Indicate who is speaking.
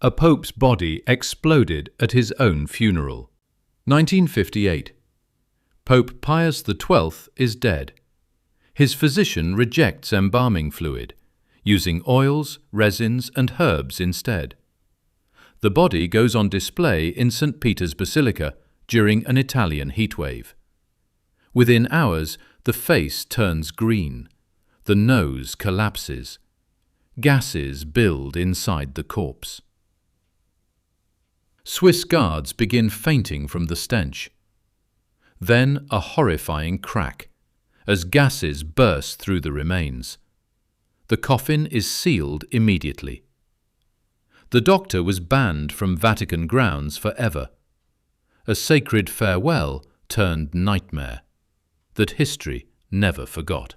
Speaker 1: A pope's body exploded at his own funeral. 1958. Pope Pius XII is dead. His physician rejects embalming fluid, using oils, resins and herbs instead. The body goes on display in St. Peter's Basilica during an Italian heatwave. Within hours, the face turns green. The nose collapses. Gases build inside the corpse. Swiss guards begin fainting from the stench. Then a horrifying crack, as gases burst through the remains. The coffin is sealed immediately. The doctor was banned from Vatican grounds forever. A sacred farewell turned nightmare that history never forgot.